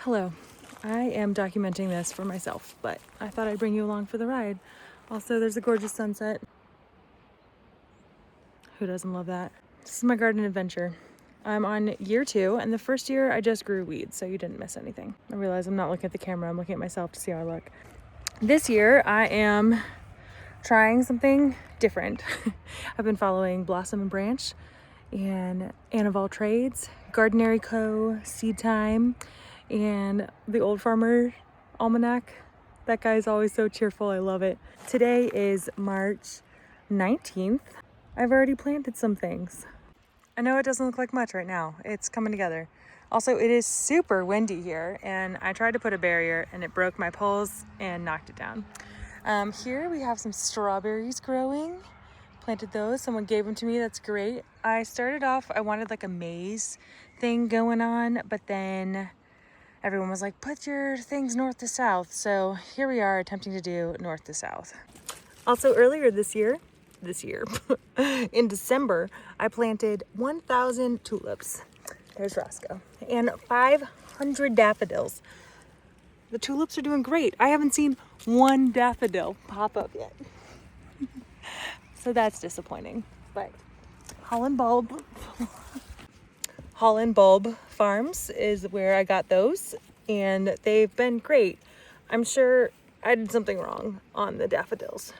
Hello, I am documenting this for myself, but I thought I'd bring you along for the ride. Also, there's a gorgeous sunset. Who doesn't love that? This is my garden adventure. I'm on year 2, and the first year I just grew weeds, so you didn't miss anything. I realize I'm not looking at the camera, I'm looking at myself to see how I look. This year I am trying something different. I've been following Blossom and Branch and Ann of All Trades, Gardenary Co., Seed Time, and the Old Farmer Almanac. That guy's always so cheerful, I love it. Today is March 19th. I've already planted some things. I know it doesn't look like much right now. It's coming together. Also, it is super windy here, and I tried to put a barrier and it broke my poles and knocked it down. Here we have some strawberries growing. Planted those, someone gave them to me, that's great. I started off, I wanted like a maze thing going on, but then everyone was like, put your things north to south. So here we are attempting to do north to south. Also earlier this year, in December, I planted 1,000 tulips. There's Roscoe. And 500 daffodils. The tulips are doing great. I haven't seen one daffodil pop up yet. So that's disappointing. But Holland Bulb Farms is where I got those, and they've been great. I'm sure I did something wrong on the daffodils,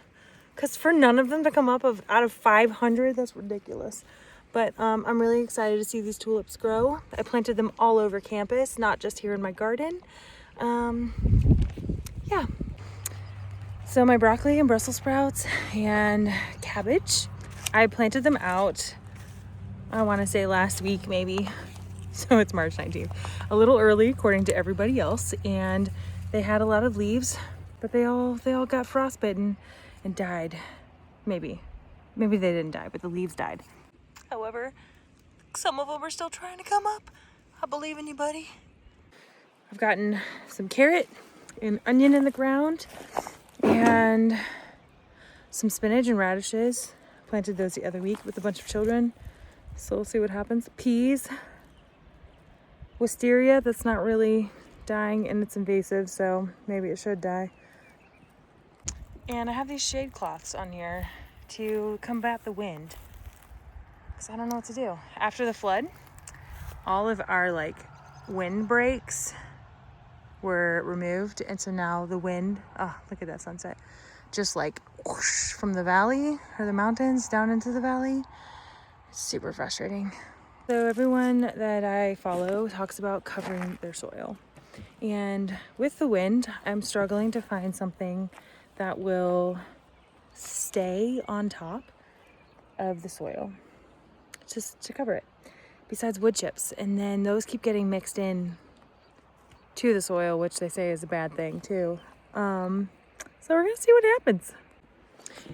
because for none of them to come up out of 500, that's ridiculous. But I'm really excited to see these tulips grow. I planted them all over campus, not just here in my garden. Yeah. So my broccoli and Brussels sprouts and cabbage, I planted them out, I want to say last week maybe. So it's March 19th. A little early according to everybody else, and they had a lot of leaves, but they all got frostbitten and died. Maybe they didn't die, but the leaves died. However, some of them are still trying to come up. I believe in you, buddy. I've gotten some carrot and onion in the ground and some spinach and radishes. Planted those the other week with a bunch of children. So we'll see what happens. Peas, wisteria, that's not really dying and it's invasive, so maybe it should die. And I have these shade cloths on here to combat the wind, because I don't know what to do. After the flood, all of our wind breaks were removed, and so now the wind, oh, look at that sunset, just whoosh from the valley or the mountains down into the valley. It's super frustrating. So everyone that I follow talks about covering their soil, and with the wind I'm struggling to find something that will stay on top of the soil just to cover it, besides wood chips, and then those keep getting mixed in to the soil, which they say is a bad thing too. So we're gonna see what happens.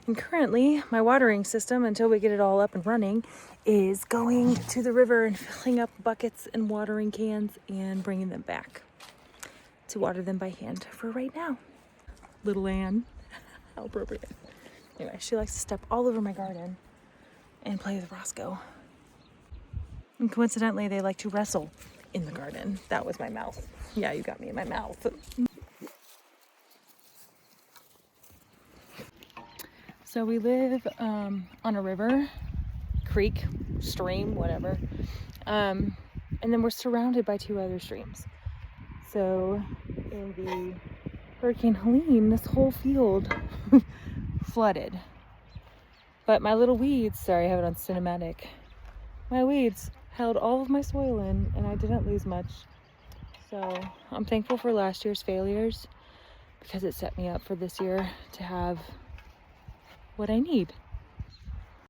And currently my watering system, until we get it all up and running, is going to the river and filling up buckets and watering cans and bringing them back to water them by hand for right now. Little Anne, how appropriate. Anyway, she likes to step all over my garden and play with Roscoe. And coincidentally, they like to wrestle in the garden. That was my mouth. Yeah, you got me in my mouth. So we live on a river, creek, stream, whatever. And then we're surrounded by 2 other streams. So in the Hurricane Helene, this whole field flooded. But my little weeds, sorry, I have it on cinematic. My weeds held all of my soil in, and I didn't lose much. So I'm thankful for last year's failures, because it set me up for this year to have what I need.